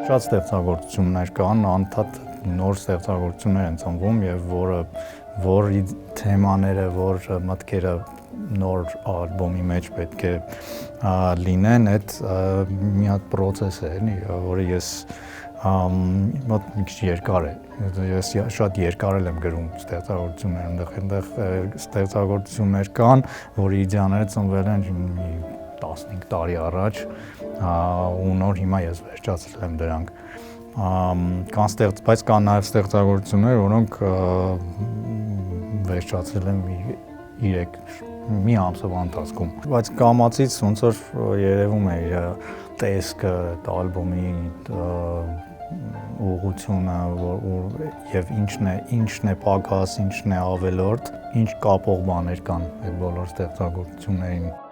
Շատ ստեղծագործություններ կան, անդադ նոր ստեղծագործություններ են ծնվում եւ որի թեմաները, որ մտքերը նոր ալբոմի մեջ պետք է լինեն, այդ մի հատ process է, էլի, որը ես մոտ մի քիչ երկար է։ Ես շատ երկար եմ գրում ստեղծագործություններ, այնտեղ ստեղծագործություններ կան, որի իդեաները ծնվել են 15 տարի առաջ, ու նոր հիմա ես վերջացրել եմ դրանք։ Բայց կան նաև ստեղծագործություններ, որոնք վերջացրել եմ մի ամսվա ընթացքում։ Բայց կամացից ոնց որ երևում է իր տեսքը, ալբոմի ուղղությունը եւ ինչն է պակաս, ինչն է ավելորդ, ինչ կապող բաներ կան այդ բոլոր ստեղծագործություններին։